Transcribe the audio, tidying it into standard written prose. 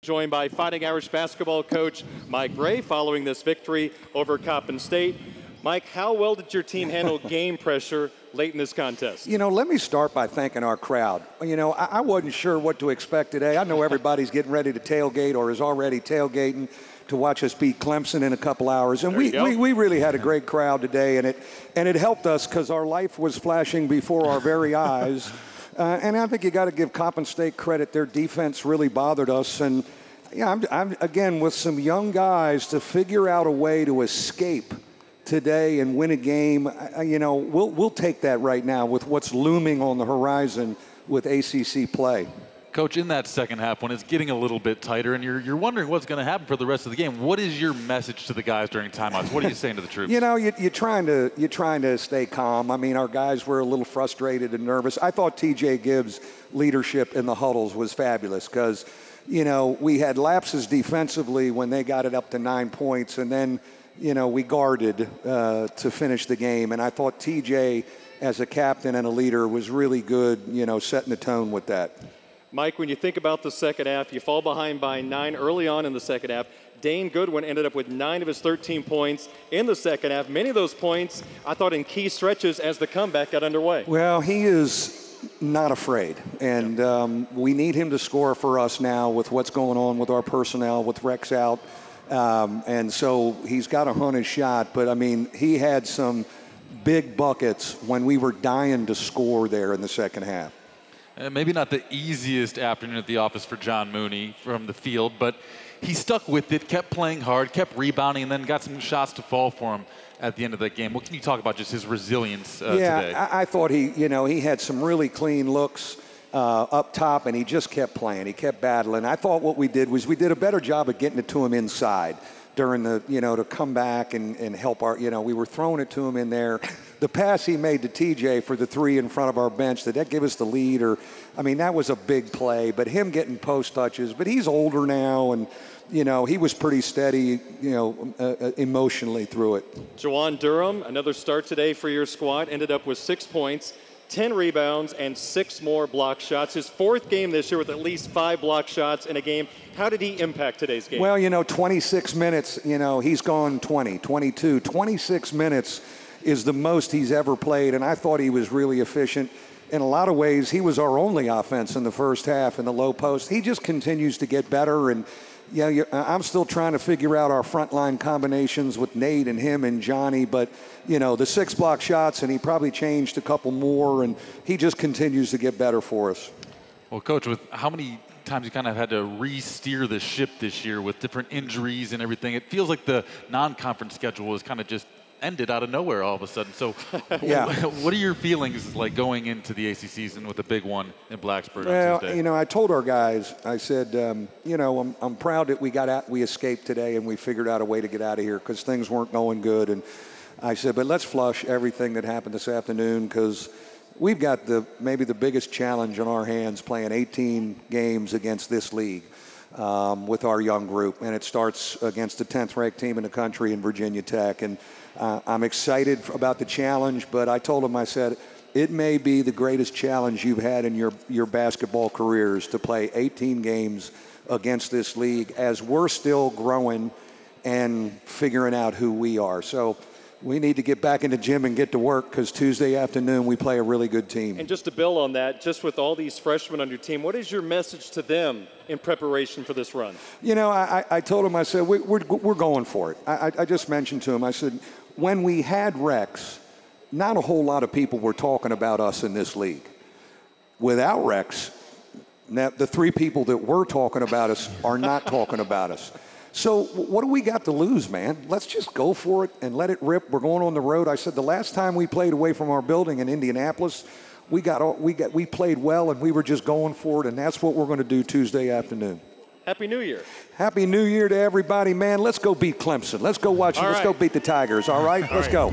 Joined by Fighting Irish basketball coach Mike Brey following this victory over Coppin State. Mike, how well did your team handle game pressure late in this contest? You know, let me start by thanking our crowd. You know, I wasn't sure what to expect today. I know everybody's getting ready to tailgate or is already tailgating to watch us beat Clemson in a couple hours. And we really had a great crowd today, and it helped us because our life was flashing before our very eyes. And I think you got to give Coppin State credit. Their defense really bothered us. And yeah, I'm again with some young guys to figure out a way to escape today and win a game. You know, we'll take that right now with what's looming on the horizon with ACC play. Coach, in that second half, when it's getting a little bit tighter and you're wondering what's going to happen for the rest of the game, what is your message to the guys during timeouts? What are you saying to the troops? You know, you're trying to stay calm. I mean, our guys were a little frustrated and nervous. I thought TJ Gibbs' leadership in the huddles was fabulous because, you know, we had lapses defensively when they got it up to 9 points, and then, you know, we guarded to finish the game. And I thought TJ, as a captain and a leader, was really good, you know, setting the tone with that. Mike, when you think about the second half, you fall behind by 9 early on in the second half. Dane Goodwin ended up with 9 of his 13 points in the second half. Many of those points, I thought, in key stretches as the comeback got underway. Well, he is not afraid, and we need him to score for us now with what's going on with our personnel, with Rex out. And so he's got to hunt his shot. But, I mean, he had some big buckets when we were dying to score there in the second half. Maybe not the easiest afternoon at the office for John Mooney from the field, but he stuck with it, kept playing hard, kept rebounding, and then got some shots to fall for him at the end of that game. What can you talk about just his resilience today? I thought he had some really clean looks up top, and he just kept playing. He kept battling. I thought what we did was we did a better job of getting it to him inside during the, you know, to come back and help our, you know, we were throwing it to him in there. The pass he made to TJ for the 3 in front of our bench, did that give us the lead? Or, I mean, that was a big play, but him getting post touches, but he's older now, and, you know, he was pretty steady, you know, emotionally through it. Jawan Durham, another start today for your squad, ended up with 6 points, 10 rebounds, and 6 more block shots. His 4th game this year with at least 5 block shots in a game. How did he impact today's game? Well, you know, 26 minutes, you know, he's gone 20, 22. 26 minutes is the most he's ever played, and I thought he was really efficient. In a lot of ways, he was our only offense in the first half in the low post. He just continues to get better, and yeah, I'm still trying to figure out our frontline combinations with Nate and him and Johnny, but, you know, the 6 block shots, and he probably changed a couple more, and he just continues to get better for us. Well, Coach, with how many times you kind of had to re-steer the ship this year with different injuries and everything, it feels like the non-conference schedule is kind of just ended out of nowhere all of a sudden. So yeah. What are your feelings like going into the ACC season with a big one in Blacksburg well, on Tuesday? You know, I told our guys, I said, you know, I'm proud that we escaped today and we figured out a way to get out of here because things weren't going good. And I said, but let's flush everything that happened this afternoon because we've got maybe the biggest challenge on our hands playing 18 games against this league. With our young group, and it starts against the 10th-ranked team in the country in Virginia Tech, and I'm excited about the challenge, but I told him, I said, it may be the greatest challenge you've had in your basketball careers to play 18 games against this league as we're still growing and figuring out who we are. So we need to get back in the gym and get to work because Tuesday afternoon we play a really good team. And just to build on that, just with all these freshmen on your team, what is your message to them in preparation for this run? You know, I told him, I said, we're going for it. I just mentioned to him, I said, when we had Rex, not a whole lot of people were talking about us in this league. Without Rex, now the 3 people that were talking about us are not talking about us. So what do we got to lose, man? Let's just go for it and let it rip. We're going on the road. I said the last time we played away from our building in Indianapolis, we played well and we were just going for it, and that's what we're going to do Tuesday afternoon. Happy New Year. Happy New Year to everybody, man. Let's go beat Clemson. Let's go watch it. Let's go beat the Tigers, all right? Let's go.